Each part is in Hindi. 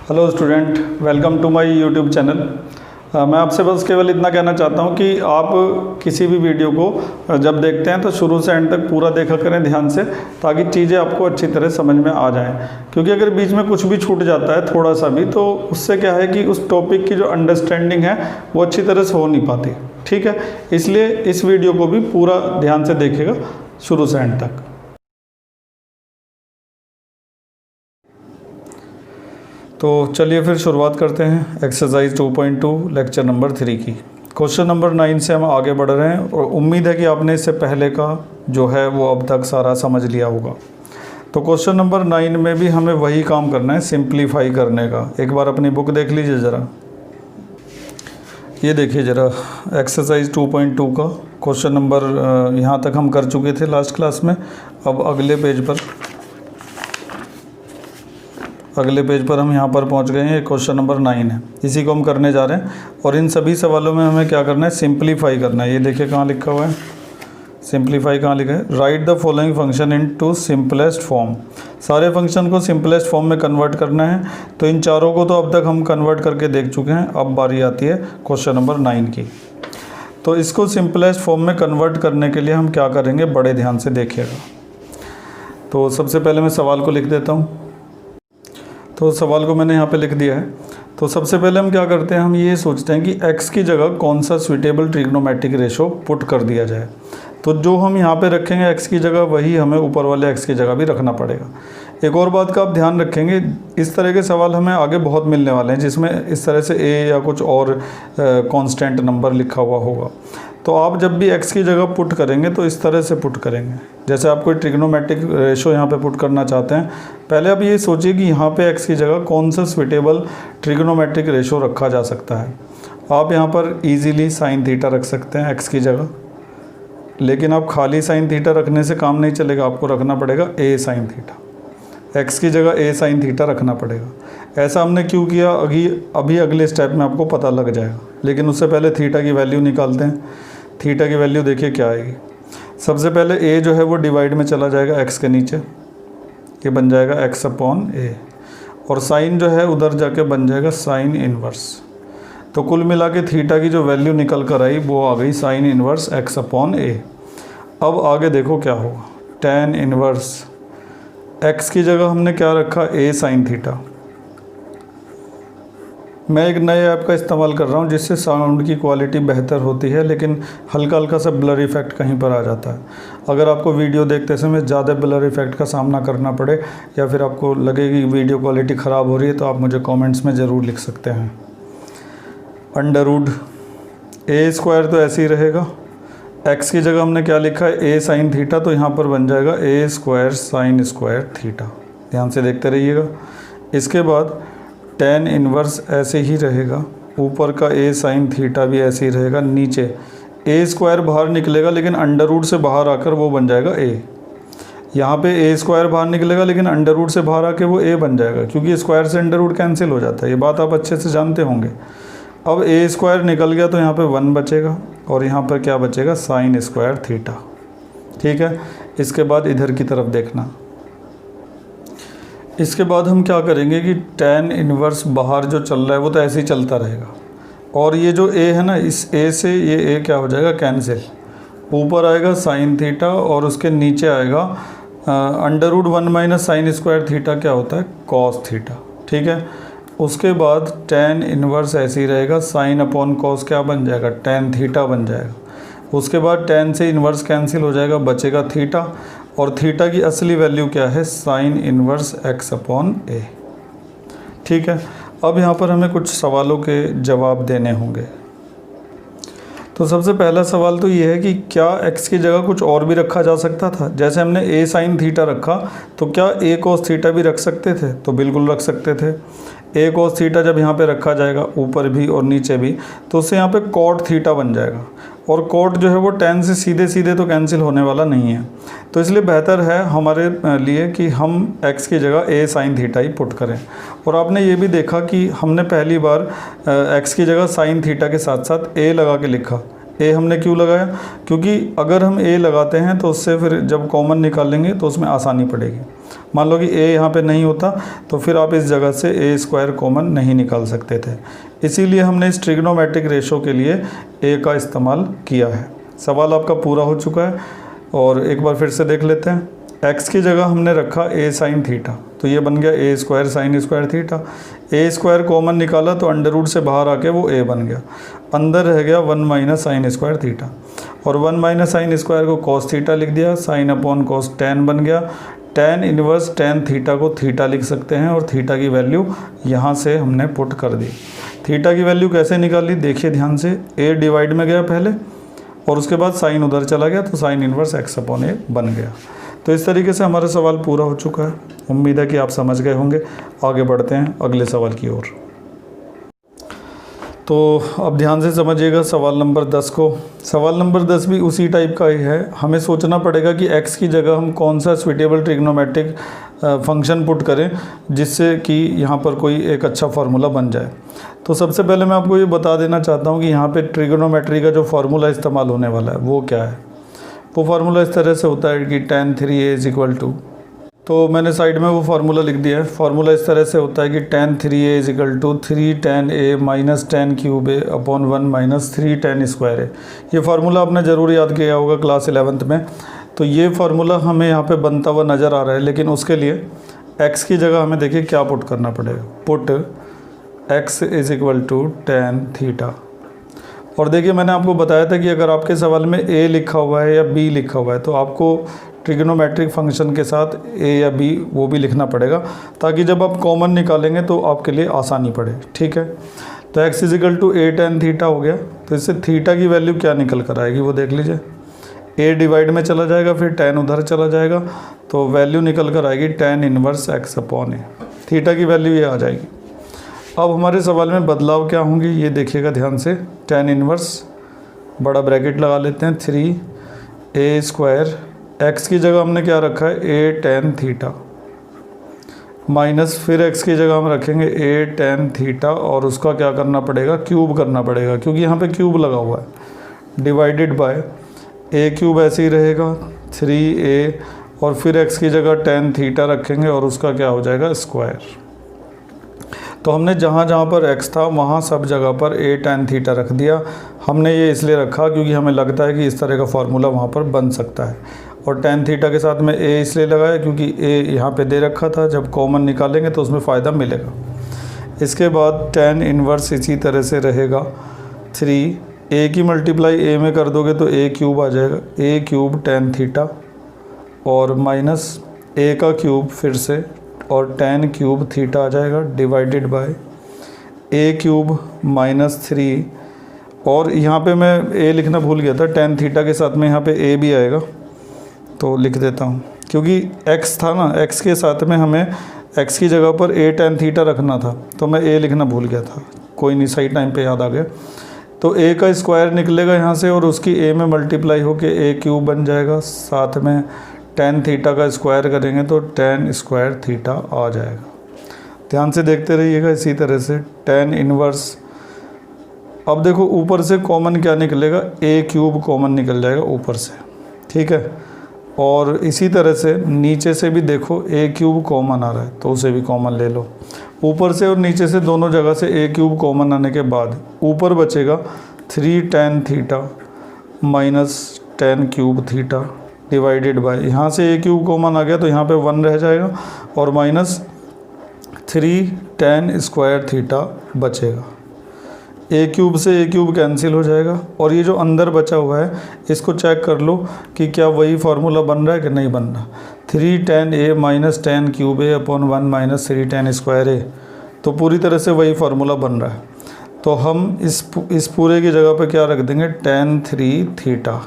Hello student, welcome to my YouTube channel. मैं आपसे बस केवल इतना कहना चाहता हूं कि आप किसी भी वीडियो को जब देखते हैं तो शुरू से एंड तक पूरा देखा करें ध्यान से, ताकि चीज़ें आपको अच्छी तरह समझ में आ जाएं। क्योंकि अगर बीच में कुछ भी छूट जाता है थोड़ा सा भी, तो उससे क्या है कि उस टॉपिक की जो अंडरस्टैंडिंग है वो अच्छी तरह से हो नहीं पाती। ठीक है, इसलिए इस वीडियो को भी पूरा ध्यान से देखिएगा शुरू से एंड तक। तो चलिए फिर शुरुआत करते हैं एक्सरसाइज 2.2 लेक्चर नंबर 3 की। क्वेश्चन नंबर 9 से हम आगे बढ़ रहे हैं और उम्मीद है कि आपने इससे पहले का जो है वो अब तक सारा समझ लिया होगा। तो क्वेश्चन नंबर 9 में भी हमें वही काम करना है, सिंप्लीफाई करने का। एक बार अपनी बुक देख लीजिए ज़रा, ये देखिए ज़रा एक्सरसाइज 2.2 का क्वेश्चन नंबर यहाँ तक हम कर चुके थे लास्ट क्लास में। अब अगले पेज पर हम यहाँ पर पहुँच गए हैं। क्वेश्चन नंबर 9 है, इसी को हम करने जा रहे हैं। और इन सभी सवालों में हमें क्या करना है, सिंप्लीफाई करना है। ये देखिए कहाँ लिखा हुआ है, सिंप्लीफाई कहाँ लिखा है, write the following function in to simplest form. सारे फंक्शन को सिंपलेस्ट फॉर्म में कन्वर्ट करना है। तो इन चारों को तो अब तक हम कन्वर्ट करके देख चुके हैं। अब बारी आती है क्वेश्चन नंबर 9 की। तो इसको सिंपलेस्ट फॉर्म में कन्वर्ट करने के लिए हम क्या करेंगे, बड़े ध्यान से देखिएगा। तो सबसे पहले मैं सवाल को लिख देता हूँ। तो सवाल को मैंने यहाँ पे लिख दिया है। तो सबसे पहले हम क्या करते हैं, हम ये सोचते हैं कि x की जगह कौन सा सुइटेबल ट्रिग्नोमेट्रिक रेशो पुट कर दिया जाए। तो जो हम यहाँ पे रखेंगे x की जगह, वही हमें ऊपर वाले x की जगह भी रखना पड़ेगा। एक और बात का आप ध्यान रखेंगे, इस तरह के सवाल हमें आगे बहुत मिलने वाले हैं जिसमें इस तरह से a या कुछ और कांस्टेंट नंबर लिखा हुआ होगा। तो आप जब भी x की जगह पुट करेंगे तो इस तरह से पुट करेंगे। जैसे आप कोई ट्रिग्नोमेट्रिक रेशो यहाँ पे पुट करना चाहते हैं, पहले आप ये सोचिए कि यहाँ पे x की जगह कौन सा सुइटेबल ट्रिग्नोमेट्रिक रेशो रखा जा सकता है। आप यहाँ पर इजीली साइन थीटा रख सकते हैं x की जगह, लेकिन आप खाली साइन थीटा रखने से काम नहीं चलेगा, आपको रखना पड़ेगा a साइन थीटा। x की जगह a साइन थीटा रखना पड़ेगा। ऐसा हमने क्यों किया, अभी अगले स्टेप में आपको पता लग जाएगा। लेकिन उससे पहले थीटा की वैल्यू निकालते हैं। थीटा की वैल्यू देखिए क्या आएगी। सबसे पहले a जो है वो डिवाइड में चला जाएगा x के नीचे, ये बन जाएगा x अपॉन a, और साइन जो है उधर जाके बन जाएगा साइन इन्वर्स। तो कुल मिला के थीटा की जो वैल्यू निकल कर आई वो आ गई sign inverse x upon a। अब आगे देखो क्या होगा, tan इन्वर्स x की जगह हमने क्या रखा, a साइन थीटा। मैं एक नए ऐप का इस्तेमाल कर रहा हूँ जिससे साउंड की क्वालिटी बेहतर होती है, लेकिन हल्का हल्का सा ब्लर इफेक्ट कहीं पर आ जाता है। अगर आपको वीडियो देखते समय ज़्यादा ब्लर इफेक्ट का सामना करना पड़े या फिर आपको लगे कि वीडियो क्वालिटी ख़राब हो रही है, तो आप मुझे कमेंट्स में ज़रूर लिख सकते हैं। अंडर रूट a स्क्वायर तो ऐसे ही रहेगा। x की जगह हमने क्या लिखा है, a साइन थीटा, तो यहाँ पर बन जाएगा a square sine square theta. ध्यान से देखते रहिएगा। इसके बाद tan इन्वर्स ऐसे ही रहेगा, ऊपर का a साइन थीटा भी ऐसे ही रहेगा। नीचे a स्क्वायर बाहर निकलेगा, लेकिन अंडर रूट से बाहर आकर वो बन जाएगा a। यहाँ पे a स्क्वायर बाहर निकलेगा, लेकिन अंडर रूट से बाहर आके वो a बन जाएगा, क्योंकि स्क्वायर से अंडर रूट कैंसिल हो जाता है। ये बात आप अच्छे से जानते होंगे। अब a स्क्वायर निकल गया तो यहाँ पे 1 बचेगा, और यहाँ पर क्या बचेगा, साइन स्क्वायर थीटा। ठीक है, इसके बाद इधर की तरफ देखना। इसके बाद हम क्या करेंगे कि tan इन्वर्स बाहर जो चल रहा है वो तो ऐसे ही चलता रहेगा, और ये जो a है ना, इस a से ये a क्या हो जाएगा, कैंसिल। ऊपर आएगा साइन थीटा और उसके नीचे आएगा under root 1 minus sine square theta, क्या होता है, कॉस थीटा। ठीक है, उसके बाद tan इन्वर्स ऐसे ही रहेगा, साइन अपॉन कॉस क्या बन जाएगा, tan थीटा बन जाएगा। उसके बाद tan से इन्वर्स कैंसिल हो जाएगा, बचेगा थीटा, और थीटा की असली वैल्यू क्या है, sign inverse x upon a। ठीक है, अब यहाँ पर हमें कुछ सवालों के जवाब देने होंगे। तो सबसे पहला सवाल तो ये है कि क्या x की जगह कुछ और भी रखा जा सकता था। जैसे हमने a साइन थीटा रखा, तो क्या a cos थीटा भी रख सकते थे, तो बिल्कुल रख सकते थे। a cos थीटा जब यहाँ पे रखा जाएगा ऊपर भी और नीचे भी, तो उससे यहाँ पे cot थीटा बन जाएगा, और cot जो है वो tan से सीधे सीधे तो कैंसिल होने वाला नहीं है। तो इसलिए बेहतर है हमारे लिए कि हम x की जगह a sine theta he put करें। और आपने ये भी देखा कि हमने पहली बार x की जगह साइन थीटा के साथ साथ a लगा के लिखा। a हमने क्यों लगाया, क्योंकि अगर हम a लगाते हैं तो उससे फिर जब कॉमन निकालेंगे तो उसमें आसानी पड़ेगी। मान लो कि a यहाँ पे नहीं होता तो फिर आप इस जगह से a स्क्वायर कॉमन नहीं निकाल सकते थे, इसीलिए हमने इस ट्रिग्नोमेट्रिक रेशो के लिए a का इस्तेमाल किया है। सवाल आपका पूरा हो चुका है और एक बार फिर से देख लेते हैं। x की जगह हमने रखा a साइन थीटा, तो ये बन गया a square sine square theta. a square common निकाला तो अंडर रूट से बाहर आके वो a बन गया, अंदर रह गया 1 माइनस साइन स्क्वायर थीटा, और 1 माइनस साइन स्क्वायर को कॉस थीटा लिख दिया, साइन अपॉन कॉस tan बन गया। tan इनवर्स tan थीटा को थीटा लिख सकते हैं और थीटा की वैल्यू यहाँ से हमने पुट कर दी। थीटा की वैल्यू कैसे निकाली देखिए ध्यान से, a डिवाइड में गया पहले और उसके बाद साइन उधर चला गया तो sine inverse x upon a बन गया। तो इस तरीके से हमारा सवाल पूरा हो चुका है। उम्मीद है कि आप समझ गए होंगे। आगे बढ़ते हैं अगले सवाल की ओर। तो अब ध्यान से समझिएगा सवाल नंबर 10 को। सवाल नंबर 10 भी उसी टाइप का ही है। हमें सोचना पड़ेगा कि x की जगह हम कौन सा स्वीटेबल ट्रिग्नोमेट्रिक फंक्शन पुट करें जिससे कि यहाँ पर कोई एक अच्छा फार्मूला बन जाए। तो सबसे पहले मैं आपको ये बता देना चाहता हूँ कि यहाँ पे ट्रिग्नोमेट्री का जो फार्मूला इस्तेमाल होने वाला है वो क्या है। वो फार्मूला इस तरह से होता है कि tan 3a is equal to, तो मैंने साइड में वो फार्मूला लिख दिया है। फार्मूला इस तरह से होता है कि tan 3a is equal to 3 tan a minus tan cube a upon 1 minus 3 tan square है। ये फार्मूला आपने ज़रूर याद किया होगा क्लास 11th में। तो ये फार्मूला हमें यहाँ पे बनता हुआ नज़र आ रहा है, लेकिन उसके लिए x की जगह हमें देखिए क्या पुट करना पड़ेगा। Put x is equal to tan theta. और देखिए मैंने आपको बताया था कि अगर आपके सवाल में a लिखा हुआ है या b लिखा हुआ है तो आपको ट्रिग्नोमेट्रिक फंक्शन के साथ a या b वो भी लिखना पड़ेगा, ताकि जब आप कॉमन निकालेंगे तो आपके लिए आसानी पड़े। ठीक है, तो x is equal to a tan theta हो गया। तो इससे थीटा की वैल्यू क्या निकल कर आएगी वो देख लीजिए। a डिवाइड में चला जाएगा, फिर tan उधर चला जाएगा, तो वैल्यू निकल कर आएगी tan inverse x upon a। Theta की वैल्यू ये आ जाएगी। अब हमारे सवाल में बदलाव क्या होंगे ये देखिएगा ध्यान से। tan इनवर्स बड़ा ब्रैकेट लगा लेते हैं 3a स्क्वायर, x की जगह हमने क्या रखा है a tan थीटा, माइनस फिर x की जगह हम रखेंगे a tan थीटा और उसका क्या करना पड़ेगा क्यूब करना पड़ेगा, क्योंकि यहाँ पे क्यूब लगा हुआ है, डिवाइडेड बाय a क्यूब ऐसे ही रहेगा 3a और फिर x की जगह tan थीटा रखेंगे और उसका क्या हो जाएगा स्क्वायर। तो हमने जहाँ जहाँ पर x था वहाँ सब जगह पर a tan थीटा रख दिया। हमने ये इसलिए रखा क्योंकि हमें लगता है कि इस तरह का फार्मूला वहाँ पर बन सकता है, और tan थीटा के साथ में a इसलिए लगाया क्योंकि a यहाँ पे दे रखा था, जब कॉमन निकालेंगे तो उसमें फ़ायदा मिलेगा। इसके बाद tan इनवर्स इसी तरह से रहेगा 3a की मल्टीप्लाई a में कर दोगे तो a क्यूब आ जाएगा, a क्यूब tan थीटा और माइनस a का क्यूब फिर से और tan क्यूब थीटा आ जाएगा, divided by a cube minus 3 और यहाँ पे मैं a लिखना भूल गया था, tan थीटा के साथ में यहाँ पे a भी आएगा तो लिख देता हूँ, क्योंकि x था ना, x के साथ में हमें x की जगह पर a tan थीटा रखना था तो मैं a लिखना भूल गया था। कोई नहीं, सही टाइम पे याद आ गया। तो a का स्क्वायर निकलेगा यहाँ से और उसकी a में मल्टीप्लाई होके a क्यूब बन जाएगा, साथ में tan थीटा का स्क्वायर करेंगे तो tan स्क्वायर थीटा आ जाएगा। ध्यान से देखते रहिएगा। इसी तरह से tan इनवर्स, अब देखो ऊपर से कॉमन क्या निकलेगा, a क्यूब कॉमन निकल जाएगा ऊपर से। ठीक है, और इसी तरह से नीचे से भी देखो a क्यूब कॉमन आ रहा है तो उसे भी कॉमन ले लो। ऊपर से और नीचे से दोनों जगह से a क्यूब कॉमन आने के बाद ऊपर बचेगा 3 tan theta minus tan cube theta divided by, यहाँ से a क्यूब कॉमन आ गया तो यहाँ पे 1 रह जाएगा और माइनस 3 tan स्क्वायर थीटा बचेगा। a क्यूब से a क्यूब कैंसिल हो जाएगा और ये जो अंदर बचा हुआ है इसको चेक कर लो कि क्या वही फार्मूला बन रहा है कि नहीं बन रहा। 3 tan a minus tan cube a upon 1 minus 3 tan square a, तो पूरी तरह से वही फार्मूला बन रहा है। तो हम इस पूरे की जगह पे क्या रख देंगे tan 3 थीटा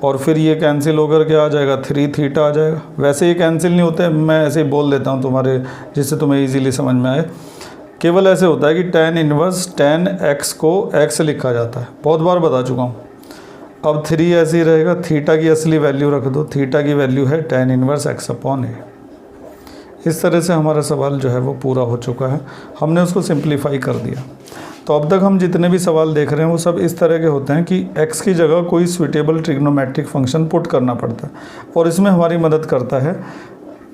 और फिर ये कैंसिल होकर के आ जाएगा 3 थीटा आ जाएगा। वैसे ये कैंसिल नहीं होते, मैं ऐसे ही बोल देता हूँ तुम्हारे, जिससे तुम्हें इजीली समझ में आए। केवल ऐसे होता है कि tan इनवर्स tan x को x लिखा जाता है, बहुत बार बता चुका हूँ। अब 3 ऐसे ही रहेगा, थीटा की असली वैल्यू रख दो, थीटा की वैल्यू है tan inverse x upon a। इस तरह से हमारा सवाल जो है वो पूरा हो चुका है, हमने उसको सिंप्लीफाई कर दिया। तो अब तक हम जितने भी सवाल देख रहे हैं वो सब इस तरह के होते हैं कि x की जगह कोई स्वीटेबल ट्रिग्नोमेट्रिक फंक्शन पुट करना पड़ता है, और इसमें हमारी मदद करता है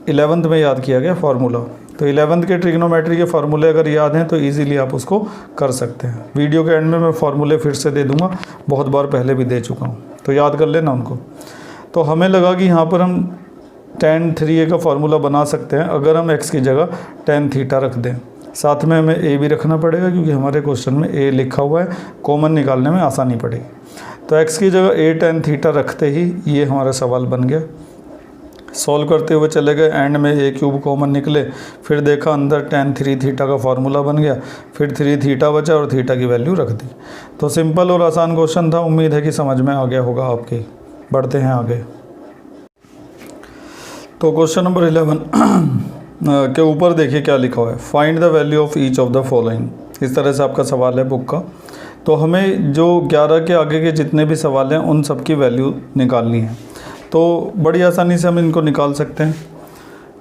11th में याद किया गया फार्मूला। तो 11th के ट्रिग्नोमेट्री के फार्मूले अगर याद हैं तो इजीली आप उसको कर सकते हैं। वीडियो के एंड में मैं फार्मूले फिर से दे दूंगा, बहुत बार पहले भी दे चुका हूँ, तो याद कर लेना उनको। तो हमें लगा कि यहाँ पर हम tan 3a का फार्मूला बना सकते हैं अगर हम x की जगह tan थीटा रख दें। साथ में हमें a भी रखना पड़ेगा क्योंकि हमारे क्वेश्चन में a लिखा हुआ है, कॉमन निकालने में आसानी पड़ेगी। तो x की जगह a tan थीटा रखते ही ये हमारा सवाल बन गया। सॉल्व करते हुए चले गए, एंड में a क्यूब कॉमन निकले, फिर देखा अंदर tan 3 थीटा का फार्मूला बन गया, फिर 3 थीटा बचा और थीटा की वैल्यू रख दी। तो सिंपल और आसान क्वेश्चन था, उम्मीद है कि समझ में आ गया होगा आपके। बढ़ते हैं आगे। तो क्वेश्चन नंबर 11 के ऊपर देखिए क्या लिखा हुआ है, find the value of each of the following. इस तरह से आपका सवाल है बुक का। तो हमें जो 11 के आगे के जितने भी सवाल हैं उन सब की वैल्यू निकालनी है। तो बड़ी आसानी से हम इनको निकाल सकते हैं।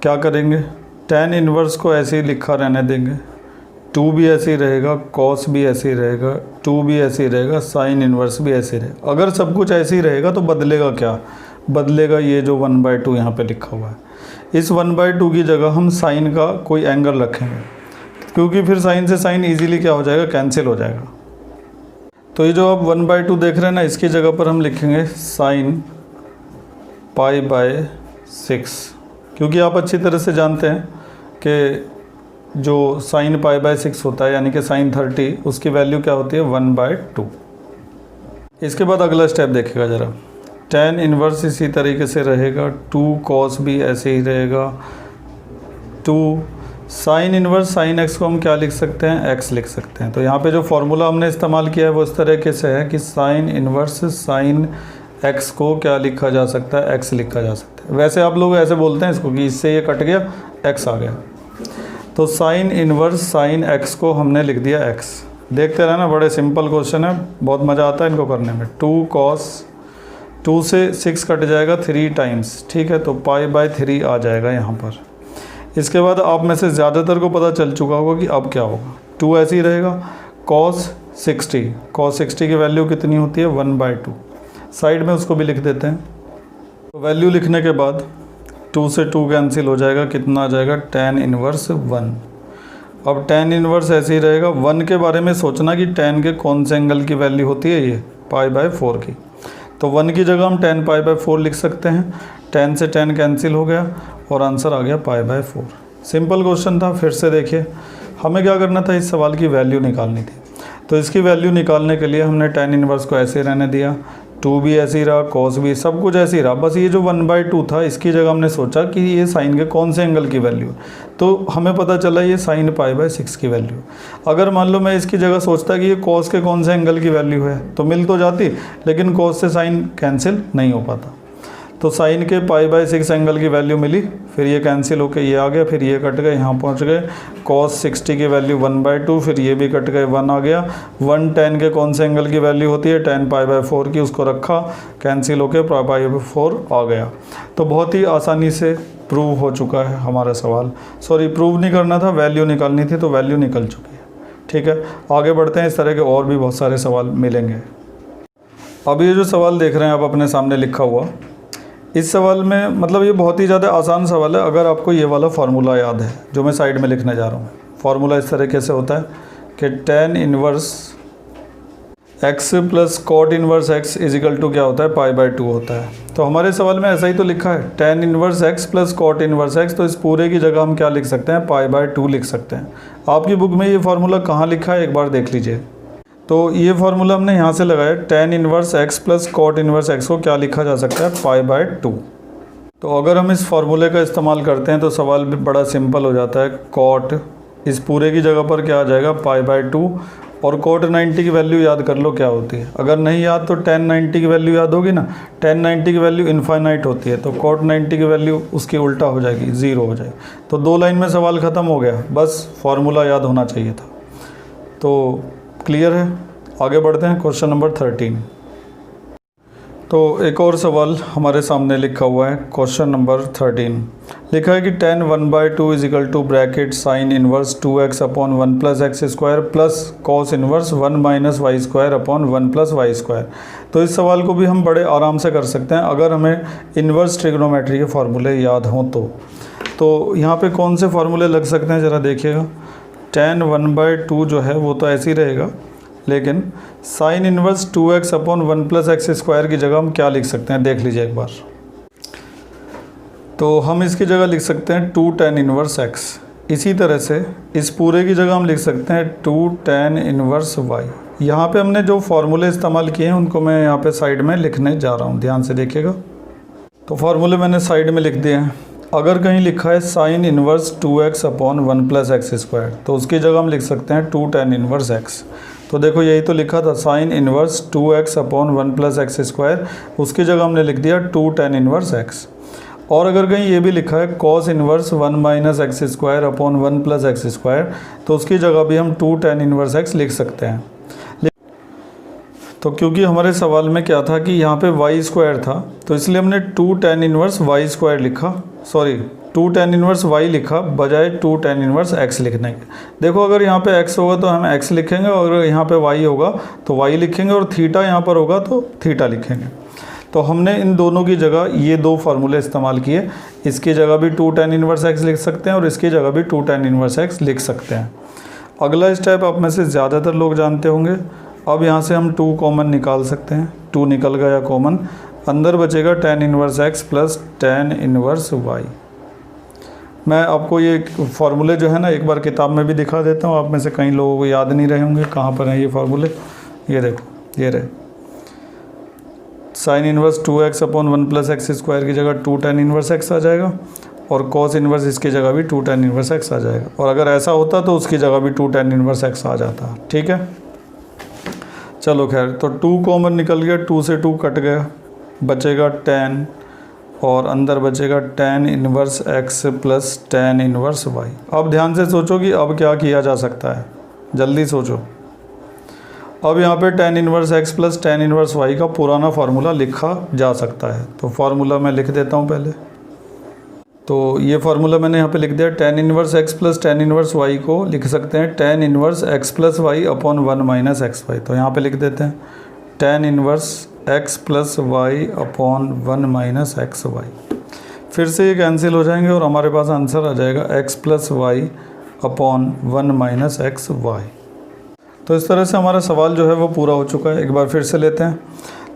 क्या करेंगे, tan इन्वर्स को ऐसे ही लिखा रहने देंगे, 2 भी ऐसे ही रहेगा, cos भी ऐसे ही रहेगा, 2 भी ऐसे ही रहेगा, sin इन्वर्स भी ऐसे ही रहेगा। अगर सब कुछ ऐसे ही रहेगा तो बदलेगा क्या, बदलेगा ये जो 1/2 यहाँ पे लिखा हुआ है। इस 1/2 की जगह हम साइन का कोई एंगल रखेंगे, क्योंकि फिर साइन से साइन इजीली क्या हो जाएगा, कैंसिल हो जाएगा। तो ये जो आप 1/2 देख रहे हैं ना, इसकी जगह पर हम लिखेंगे साइन π/6, क्योंकि आप अच्छी तरह से जानते हैं कि जो साइन π/6 होता है यानी कि साइन 30, उसकी वैल्यू क्या होती है 1/2। इसके बाद अगला स्टेप देखिएगा ज़रा, tan इन्वर्स इसी तरीके से रहेगा, 2 cos भी ऐसे ही रहेगा, 2 साइन इन्वर्स, साइन x को हम क्या लिख सकते हैं, x लिख सकते हैं। तो यहाँ पे जो फार्मूला हमने इस्तेमाल किया है वो इस तरीके से है कि साइन इन्वर्स साइन x को क्या लिखा जा सकता है, x लिखा जा सकता है। वैसे आप लोग ऐसे बोलते हैं इसको कि इससे ये कट गया, x आ गया। तो साइन इन्वर्स साइन x को हमने लिख दिया x। देखते रहना, बड़े सिंपल क्वेश्चन है, बहुत मज़ा आता है इनको करने में। 2 cos, 2 से 6 कट जाएगा 3 टाइम्स, ठीक है, तो π/3 आ जाएगा यहाँ पर। इसके बाद आप में से ज़्यादातर को पता चल चुका होगा कि अब क्या होगा, 2 ऐसे ही रहेगा, cos 60 की वैल्यू कितनी होती है 1/2। साइड में उसको भी लिख देते हैं। तो वैल्यू लिखने के बाद 2 से 2 कैंसिल हो जाएगा, कितना आ जाएगा tan इन्वर्स 1। अब tan इन्वर्स ऐसे ही रहेगा। 1 के बारे में सोचना कि tan के कौन से एंगल की वैल्यू होती है, ये π/4 की। तो 1 की जगह हम tan π/4 लिख सकते हैं, tan से tan कैंसिल हो गया और आंसर आ गया π/4। सिंपल क्वेश्चन था। फिर से देखिए, हमें क्या करना था, इस सवाल की वैल्यू निकालनी थी। तो इसकी वैल्यू निकालने के लिए हमने tan इन्वर्स को ऐसे रहने दिया, 2 भी ऐसे ही रहा, cos भी, सब कुछ ऐसे ही रहा। बस ये जो 1/2 था इसकी जगह हमने सोचा कि ये साइन के कौन से एंगल की वैल्यू है, तो हमें पता चला ये साइन π/6 की वैल्यू। अगर मान लो मैं इसकी जगह सोचता कि ये cos के कौन से एंगल की वैल्यू है तो मिल तो जाती, लेकिन cos से साइन कैंसिल नहीं हो पाता। तो साइन के π/6 एंगल की वैल्यू मिली, फिर ये कैंसिल होकर ये आ गया, फिर ये कट गए, यहाँ पहुँच गए। cos 60 की वैल्यू 1/2, फिर ये भी कट गए, 1 आ गया। 1 tan के कौन से एंगल की वैल्यू होती है, tan π/4 की, उसको रखा, कैंसिल होकर π/4 आ गया। तो बहुत ही आसानी से प्रूव हो चुका है हमारा सवाल। सॉरी, प्रूव नहीं करना था, वैल्यू निकालनी थी, तो वैल्यू निकल चुकी है। ठीक है, आगे बढ़ते हैं। इस तरह के और भी बहुत सारे सवाल मिलेंगे। अब ये जो सवाल देख रहे हैं आप अपने सामने लिखा हुआ, इस सवाल में मतलब ये बहुत ही ज़्यादा आसान सवाल है अगर आपको ये वाला फार्मूला याद है जो मैं साइड में लिखने जा रहा हूँ। फार्मूला इस तरीके से होता है कि tan inverse x plus cot inverse x is equal to क्या होता है, π/2 होता है। तो हमारे सवाल में ऐसा ही तो लिखा है, tan inverse x plus cot inverse x। तो इस पूरे की जगह हम क्या लिख सकते हैं, π/2 लिख सकते हैं। आपकी बुक में ये फार्मूला कहाँ लिखा है एक बार देख लीजिए। तो ये फार्मूला हमने यहाँ से लगाया, tan inverse x plus cot inverse x को क्या लिखा जा सकता है, π/2। तो अगर हम इस फार्मूले का इस्तेमाल करते हैं तो सवाल भी बड़ा सिंपल हो जाता है। कॉट इस पूरे की जगह पर क्या आ जाएगा, π/2। और कॉट 90 की वैल्यू याद कर लो क्या होती है। अगर नहीं याद तो tan 90 की वैल्यू याद होगी ना, tan 90 की वैल्यू इनफाइनाइट होती है, तो कॉट 90 की वैल्यू उसकी उल्टा हो जाएगी, 0 हो जाएगी। तो 2 लाइन में सवाल ख़त्म हो गया, बस फार्मूला याद होना चाहिए था। तो क्लियर है, आगे बढ़ते हैं। Question number 13। तो एक और सवाल हमारे सामने लिखा हुआ है, क्वेश्चन नंबर 13। लिखा है कि tan 1/2 is equal to bracket sine inverse 2x upon 1 plus x square plus cos inverse 1 minus y square upon 1 plus y square. तो इस सवाल को भी हम बड़े आराम से कर सकते हैं अगर हमें इन्वर्स ट्रिग्नोमेट्री के फार्मूले याद हों तो तो यहाँ पे कौन से फार्मूले लग सकते हैं ज़रा देखिएगा। tan 1/2 जो है वो तो ऐसे ही रहेगा, लेकिन sine inverse 2x upon 1 plus x square की जगह हम क्या लिख सकते हैं, देख लीजिए एक बार। तो हम इसकी जगह लिख सकते हैं 2 tan इनवर्स x। इसी तरह से इस पूरे की जगह हम लिख सकते हैं 2 tan इनवर्स y। यहाँ पे हमने जो फार्मूले इस्तेमाल किए हैं उनको मैं यहाँ पे साइड में लिखने जा रहा हूँ, ध्यान से देखिएगा। तो फार्मूले मैंने साइड में लिख दिए हैं। अगर कहीं लिखा है sine inverse 2x upon 1 plus x square, तो उसकी जगह हम लिख सकते हैं 2 tan इनवर्स x। तो देखो यही तो लिखा था, sine inverse 2x upon 1 plus x square, उसकी जगह हमने लिख दिया 2 tan इनवर्स x। और अगर कहीं ये भी लिखा है cos inverse 1 minus x square upon 1 plus x square, तो उसकी जगह भी हम 2 tan इनवर्स x लिख सकते हैं। तो क्योंकि हमारे सवाल में क्या था कि यहाँ पे वाई स्क्वायर था, तो इसलिए हमने 2 tan इनवर्स वाई स्क्वायर लिखा, 2 tan इनवर्स वाई लिखा बजाय 2 tan इनवर्स x लिखने के। देखो अगर यहाँ पे x होगा तो हम x लिखेंगे, और अगर यहाँ पे y होगा तो y लिखेंगे, और थीटा यहाँ पर होगा तो थीटा लिखेंगे। तो हमने इन दोनों की जगह ये दो फार्मूले इस्तेमाल किए। इसकी जगह भी 2 tan इनवर्स x लिख सकते हैं और इसकी जगह भी 2 tan इनवर्स x लिख सकते हैं। अगला स्टेप आप में से ज़्यादातर लोग जानते होंगे। अब यहाँ से हम 2 कॉमन निकाल सकते हैं, 2 निकल गया कॉमन, अंदर बचेगा tan inverse x plus tan inverse y। मैं आपको ये फार्मूले जो है ना एक बार किताब में भी दिखा देता हूँ, आप में से कई लोगों को याद नहीं रहे होंगे कहाँ पर हैं ये फार्मूले। ये देखो, ये रहे, sine inverse 2x upon 1 plus x square की जगह 2 tan इनवर्स x आ जाएगा, और कॉस इनवर्स इसकी जगह भी 2 tan इनवर्स x आ जाएगा। और अगर ऐसा होता तो उसकी जगह भी 2 tan इनवर्स x आ जाता। ठीक है, चलो खैर, तो 2 कॉमन निकल गया, 2 से 2 कट गया, बचेगा tan, और अंदर बचेगा tan inverse x plus tan inverse y। अब ध्यान से सोचो कि अब क्या किया जा सकता है, जल्दी सोचो। अब यहाँ पे tan inverse x plus tan inverse y का पुराना फार्मूला लिखा जा सकता है। तो फार्मूला मैं लिख देता हूँ पहले। तो ये फार्मूला मैंने यहाँ पे लिख दिया, tan inverse x plus tan inverse y को लिख सकते हैं tan inverse x plus y upon 1 minus x y. तो यहाँ पे लिख देते हैं tan inverse x plus y upon 1 minus x y. फिर से ये कैंसिल हो जाएंगे और हमारे पास आंसर आ जाएगा x plus y upon 1 minus x y. तो इस तरह से हमारा सवाल जो है वो पूरा हो चुका है। एक बार फिर से लेते हैं।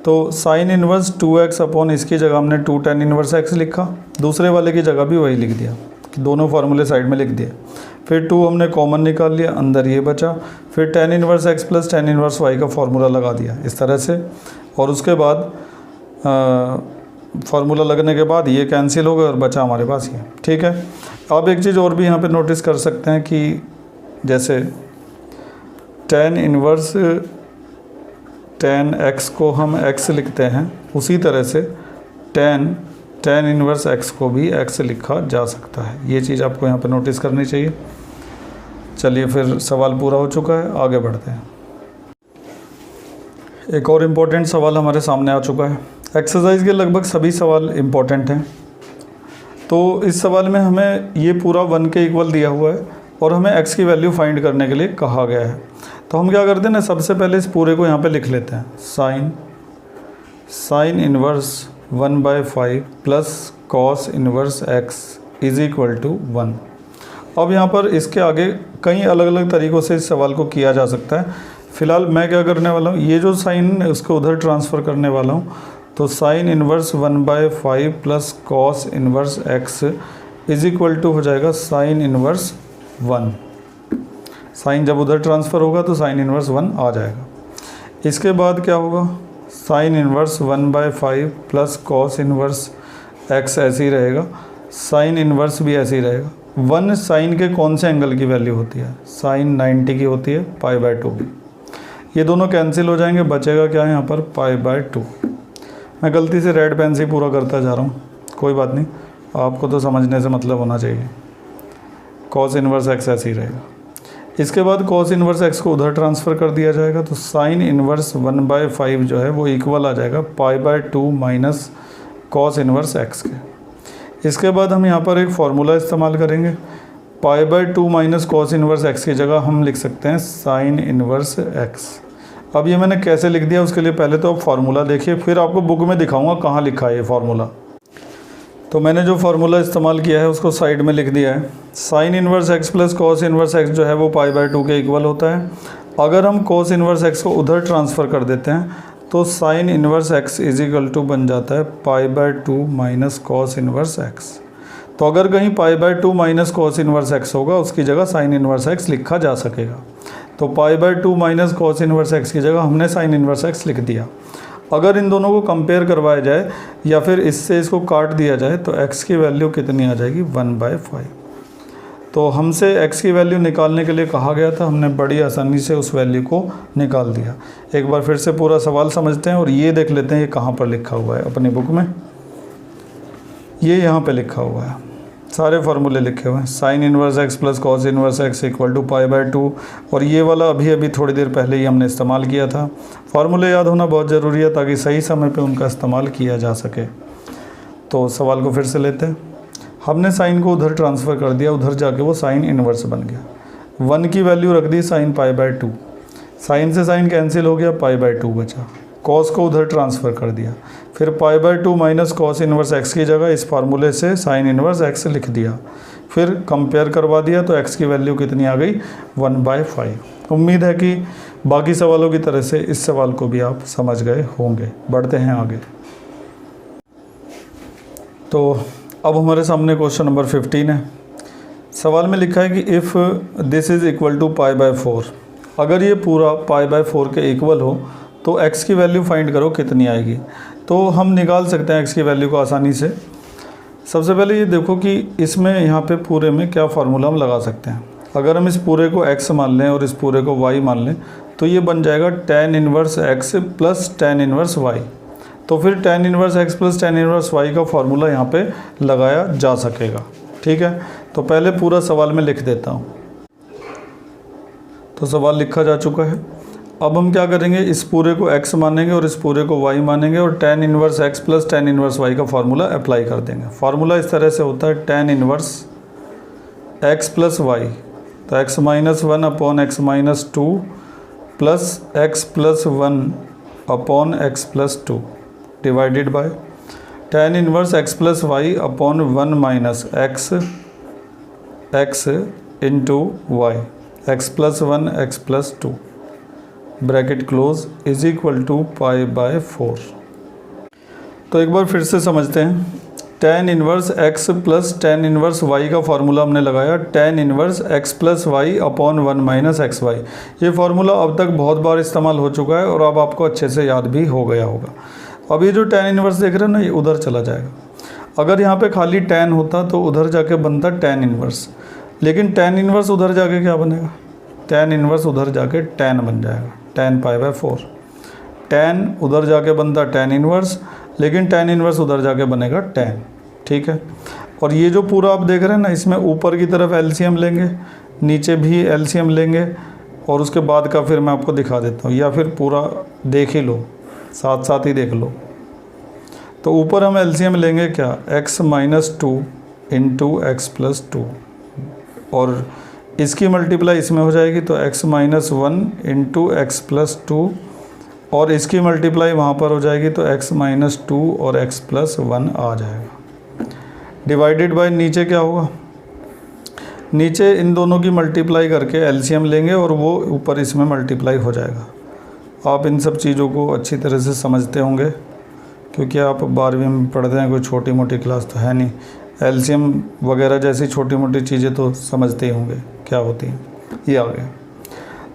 तो साइन इनवर्स 2x अपॉन इसकी जगह हमने 2 tan इनवर्स x लिखा, दूसरे वाले की जगह भी वही लिख दिया कि दोनों फार्मूले साइड में लिख दिए। फिर 2 हमने कॉमन निकाल लिया, अंदर ये बचा, फिर tan inverse x plus tan inverse y का फार्मूला लगा दिया इस तरह से, और उसके बाद फार्मूला लगने के बाद ये कैंसिल हो गया और बचा हमारे पास ये। ठीक है, अब एक चीज़ और भी यहाँ पे नोटिस कर सकते हैं कि जैसे tan इनवर्स tan x को हम x लिखते हैं, उसी तरह से tan इनवर्स x को भी x लिखा जा सकता है। ये चीज़ आपको यहाँ पे नोटिस करनी चाहिए। चलिए फिर सवाल पूरा हो चुका है, आगे बढ़ते हैं। एक और इम्पोर्टेंट सवाल हमारे सामने आ चुका है। एक्सरसाइज के लगभग सभी सवाल इम्पोर्टेंट हैं। तो इस सवाल में हमें ये पूरा 1 के इक्वल दिया हुआ है और हमें x की वैल्यू फाइंड करने के लिए कहा गया है। तो हम क्या करते हैं ना, सबसे पहले इस पूरे को यहाँ पे लिख लेते हैं। Sine inverse 1/5 plus cos inverse x is equal to 1। अब यहाँ पर इसके आगे कई अलग अलग तरीक़ों से इस सवाल को किया जा सकता है। फ़िलहाल मैं क्या करने वाला हूँ, ये जो साइन है उसको उधर ट्रांसफ़र करने वाला हूँ। तो sine inverse 1/5 plus cos inverse x is equal to हो जाएगा साइन इनवर्स 1। साइन जब उधर ट्रांसफ़र होगा तो साइन इनवर्स 1 आ जाएगा। इसके बाद क्या होगा, sign inverse 1/5 plus cos inverse x ऐसे ही रहेगा, साइन इनवर्स भी ऐसे ही रहेगा। 1 साइन के कौन से एंगल की वैल्यू होती है, साइन 90 की होती है, π/2 की। ये दोनों कैंसिल हो जाएंगे, बचेगा क्या है यहाँ पर π/2। मैं गलती से रेड पेन से ही पूरा करता जा रहा हूँ, कोई बात नहीं, आपको तो समझने से मतलब होना चाहिए। कॉस इनवर्स x ऐसे ही रहेगा। इसके बाद कॉस इनवर्स x को उधर ट्रांसफ़र कर दिया जाएगा, तो साइन इनवर्स 1/5 जो है वो इक्वल आ जाएगा π/2 माइनस कॉस इनवर्स x के। इसके बाद हम यहाँ पर एक फार्मूला इस्तेमाल करेंगे। π/2 माइनस कॉस इनवर्स x की जगह हम लिख सकते हैं साइन इनवर्स x। अब ये मैंने कैसे लिख दिया उसके लिए पहले तो आप फार्मूला देखिए, फिर आपको बुक में दिखाऊंगा कहाँ लिखा है ये फार्मूला। तो मैंने जो फार्मूला इस्तेमाल किया है उसको साइड में लिख दिया है। Sign inverse x plus cos inverse x जो है वो π/2 के इक्वल होता है। अगर हम कॉस इन्वर्स एक्स को उधर ट्रांसफ़र कर देते हैं तो sine inverse x is equal to बन जाता है π/2 माइनस कॉस इन्वर्स एक्स। तो अगर कहीं π/2 माइनस कॉस इन्वर्स एक्स होगा उसकी जगह साइन इन्वर्स एक्स लिखा जा सकेगा। तो π/2 माइनस कॉस इन्वर्स एक्स की जगह हमने साइन इन्वर्स एक्स लिख दिया। अगर इन दोनों को कंपेयर करवाया जाए या फिर इससे इसको काट दिया जाए तो x की वैल्यू कितनी आ जाएगी 1/5। तो हमसे x की वैल्यू निकालने के लिए कहा गया था, हमने बड़ी आसानी से उस वैल्यू को निकाल दिया। एक बार फिर से पूरा सवाल समझते हैं और ये देख लेते हैं ये कहाँ पर लिखा हुआ है अपनी बुक में। ये यहाँ पे लिखा हुआ है, सारे फार्मूले लिखे हुए हैं। Sine inverse x plus cos inverse x equal to π/2 और ये वाला अभी थोड़ी देर पहले ही हमने इस्तेमाल किया था। फार्मूले याद होना बहुत ज़रूरी है ताकि सही समय पे उनका इस्तेमाल किया जा सके। तो सवाल को फिर से लेते हैं। हमने साइन को उधर ट्रांसफ़र कर दिया, उधर जाके वो साइन इन्वर्स बन गया। 1 की वैल्यू रख दी साइन π/2, साइन से साइन कैंसिल हो गया, π/2 बचा। कॉस को उधर ट्रांसफ़र कर दिया, फिर π/2 माइनस कॉस इन्वर्स एक्स की जगह इस फार्मूले से साइन इन्वर्स एक्स लिख दिया, फिर कंपेयर करवा दिया तो x की वैल्यू कितनी आ गई 1/5। उम्मीद है कि बाकी सवालों की तरह से इस सवाल को भी आप समझ गए होंगे। बढ़ते हैं आगे। तो अब हमारे सामने क्वेश्चन नंबर 15 है। सवाल में लिखा है कि if this is equal to π/4, अगर ये पूरा π/4 के इक्वल हो तो x की वैल्यू फाइंड करो कितनी आएगी। तो हम निकाल सकते हैं x की वैल्यू को आसानी से। सबसे पहले ये देखो कि इसमें यहाँ पे पूरे में क्या फार्मूला हम लगा सकते हैं। अगर हम इस पूरे को x मान लें और इस पूरे को y मान लें तो ये बन जाएगा tan inverse x plus tan inverse y। तो फिर tan inverse x plus tan inverse y का फार्मूला यहाँ पे लगाया जा सकेगा। ठीक है, तो पहले पूरा सवाल में लिख देता हूँ। तो सवाल लिखा जा चुका है। अब हम क्या करेंगे, इस पूरे को x मानेंगे और इस पूरे को y मानेंगे और tan inverse x plus tan inverse y का फार्मूला अप्लाई कर देंगे। फार्मूला इस तरह से होता है tan inverse x plus y, तो x minus 1 upon x minus 2 plus x plus 1 upon x plus 2 divided by tan inverse x plus y upon 1 minus x into y, x plus 1 x plus 2 bracket close is equal to π/4। तो एक बार फिर से समझते हैं। tan inverse x plus tan inverse y का फार्मूला हमने लगाया tan inverse x plus y upon 1 minus xy। ये फार्मूला अब तक बहुत बार इस्तेमाल हो चुका है और अब आपको अच्छे से याद भी हो गया होगा। अब ये जो tan इन्वर्स देख रहे हैं ना, ये उधर चला जाएगा। अगर यहाँ पे खाली tan होता तो उधर जाके बनता tan इन्वर्स, लेकिन tan इन्वर्स उधर जाके क्या बनेगा, tan इन्वर्स उधर जाके tan बन जाएगा, tan π/4। tan उधर जाके बनता tan इन्वर्स, लेकिन tan इन्वर्स उधर जाके बनेगा tan। ठीक है, और ये जो पूरा आप देख रहे हैं ना, इसमें ऊपर की तरफ एलसीएम लेंगे, नीचे भी एलसीएम लेंगे और उसके बाद का फिर मैं आपको दिखा देता हूँ, या फिर पूरा देख ही लो, साथ साथ ही देख लो। तो ऊपर हम एलसीएम लेंगे क्या, x minus 2 into x plus 2 और इसकी मल्टीप्लाई इसमें हो जाएगी तो x minus 1 into x plus 2 और इसकी मल्टीप्लाई वहाँ पर हो जाएगी तो x माइनस 2 और x प्लस 1 आ जाएगा। डिवाइडेड बाय नीचे क्या होगा, नीचे इन दोनों की मल्टीप्लाई करके एलसीएम लेंगे और वो ऊपर इसमें मल्टीप्लाई हो जाएगा। आप इन सब चीज़ों को अच्छी तरह से समझते होंगे क्योंकि आप 12वीं में पढ़ते हैं, कोई छोटी मोटी क्लास तो है नहीं। एलसीएम वगैरह जैसी छोटी मोटी चीज़ें तो समझते ही होंगे क्या होती हैं। ये आ गया,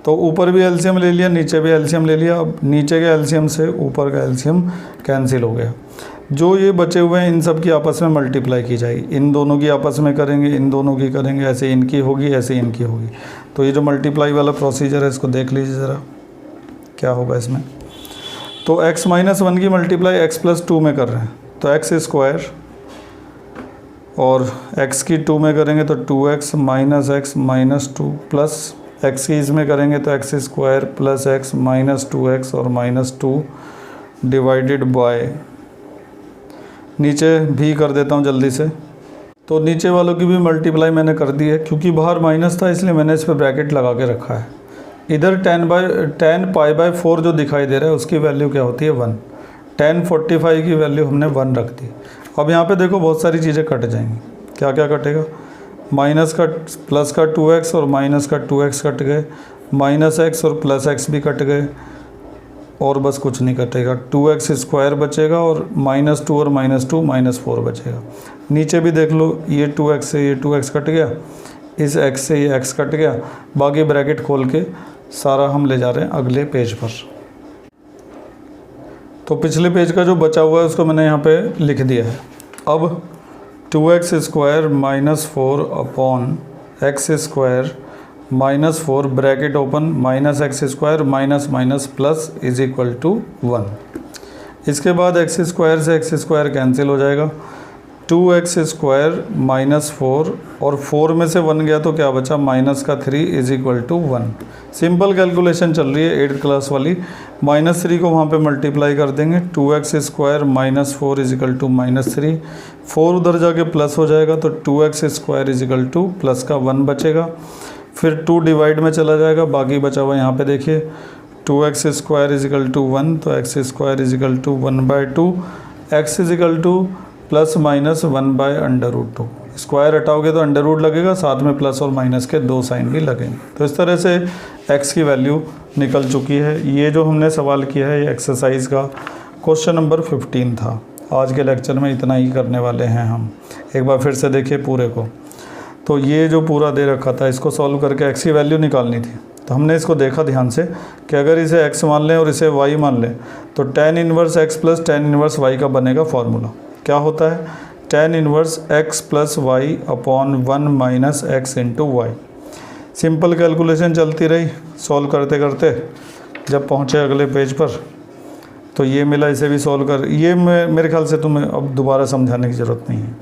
तो ऊपर भी एलसीएम ले लिया, नीचे भी एलसीएम ले लिया। अब नीचे के एलसीएम से ऊपर का एलसीएम कैंसिल हो गया। जो ये बचे हुए हैं इन सब की आपस में मल्टीप्लाई की जाएगी, इन दोनों की आपस में करेंगे, इन दोनों की करेंगे, ऐसे इनकी होगी, ऐसे इनकी होगी। तो ये जो मल्टीप्लाई वाला प्रोसीजर है इसको देख लीजिए ज़रा क्या होगा इसमें। तो x माइनस 1 की मल्टीप्लाई x प्लस 2 में कर रहे हैं तो एक्स स्क्वायर, और x की 2 में करेंगे तो 2x minus x minus 2 plus x की इसमें करेंगे तो x square plus x minus 2x और माइनस 2 डिवाइडेड बाय, नीचे भी कर देता हूँ जल्दी से। तो नीचे वालों की भी मल्टीप्लाई मैंने कर दी है, क्योंकि बाहर माइनस था इसलिए मैंने इस पर ब्रैकेट लगा के रखा है। इधर tan π/4 जो दिखाई दे रहा है उसकी वैल्यू क्या होती है 1। tan 45 की वैल्यू हमने 1 रख दी। अब यहाँ पे देखो बहुत सारी चीज़ें कट जाएंगी। क्या क्या कटेगा, माइनस का प्लस का 2x और माइनस का 2x कट गए, माइनस x और प्लस x भी कट गए, और बस कुछ नहीं कटेगा। 2x स्क्वायर बचेगा और -2 और -2 -4 बचेगा। नीचे भी देख लो, ये 2x से ये 2x कट गया, इस x से ये x कट गया। बाकी ब्रैकेट खोल के सारा हम ले जा रहे हैं अगले पेज पर। तो पिछले पेज का जो बचा हुआ है उसको मैंने यहाँ पे लिख दिया है। अब 2x square -4 upon x square -4 bracket open minus x square minus minus plus is equal to 1। इसके बाद एक्स स्क्वायर से एक्स स्क्वायर कैंसिल हो जाएगा। 2x स्क्वायर -4 और 4 में से 1 गया तो क्या बचा, -3 is equal to 1। Simple calculation चल रही है 8th क्लास वाली। -3 को वहाँ पे मल्टीप्लाई कर देंगे। 2x square -4 is equal to -3, 4 उधर जाके प्लस हो जाएगा तो 2x square is equal to plus का 1 बचेगा। फिर 2 डिवाइड में चला जाएगा, बाकी बचा हुआ यहाँ पे देखिए 2x square is equal to 1, तो x square is equal to 1/2, x is equal to plus minus 1/√2। Square हटाओगे तो अंडर रूट लगेगा, साथ में प्लस और माइनस के 2 साइन भी लगेंगे। तो इस तरह से x की वैल्यू निकल चुकी है। ये जो हमने सवाल किया है ये एक्सरसाइज का क्वेश्चन नंबर 15 था। आज के लेक्चर में इतना ही करने वाले हैं हम। एक बार फिर से देखिए पूरे को। तो ये जो पूरा दे रखा था इसको सॉल्व करके x की वैल्यू निकालनी थी। तो हमने इसको देखा ध्यान से कि अगर इसे x मान लें और इसे y मान लें तो tan inverse x plus tan inverse y का बनेगा फॉर्मूला। क्या होता है, tan inverse x plus y upon 1 minus x into y. Simple calculation चलती रही, सॉल्व करते करते जब पहुँचे अगले पेज पर तो ये मिला, इसे भी सॉल्व कर। ये मेरे ख्याल से तुम्हें अब दोबारा समझाने की ज़रूरत नहीं है।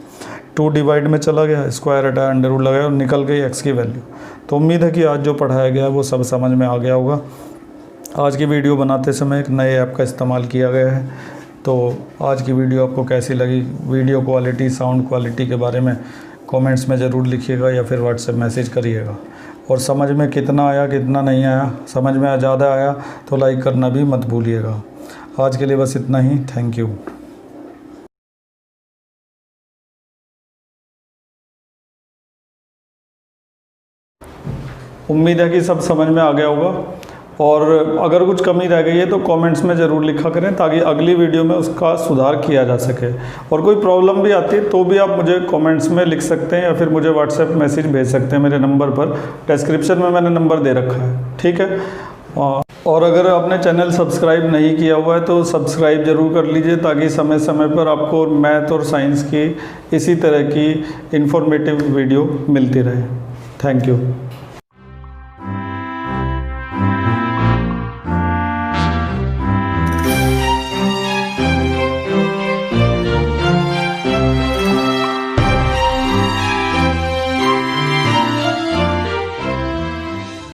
2 डिवाइड में चला गया, स्क्वायर हटाया, अंडर रूट लगाया और निकल गई x की वैल्यू। तो उम्मीद है कि आज जो पढ़ाया गया है वो सब समझ में आ गया होगा। आज की वीडियो बनाते समय एक नए ऐप का इस्तेमाल किया गया है। तो आज की वीडियो आपको कैसी लगी, वीडियो क्वालिटी, साउंड क्वालिटी के बारे में कमेंट्स में ज़रूर लिखिएगा या फिर व्हाट्सएप मैसेज करिएगा। और समझ में कितना आया कितना नहीं आया, समझ में ज़्यादा आया तो लाइक करना भी मत भूलिएगा। आज के लिए बस इतना ही। Thank you. उम्मीद है कि सब समझ में आ गया होगा, और अगर कुछ कमी रह गई है तो कमेंट्स में ज़रूर लिखा करें ताकि अगली वीडियो में उसका सुधार किया जा सके। और कोई प्रॉब्लम भी आती है तो भी आप मुझे कमेंट्स में लिख सकते हैं या फिर मुझे व्हाट्सएप मैसेज भेज सकते हैं मेरे नंबर पर। डिस्क्रिप्शन में मैंने नंबर दे रखा है, ठीक है। और अगर आपने चैनल सब्सक्राइब नहीं किया हुआ है तो सब्सक्राइब ज़रूर कर लीजिए ताकि समय समय पर आपको मैथ और साइंस की इसी तरह की इन्फॉर्मेटिव वीडियो मिलती रहे। Thank you.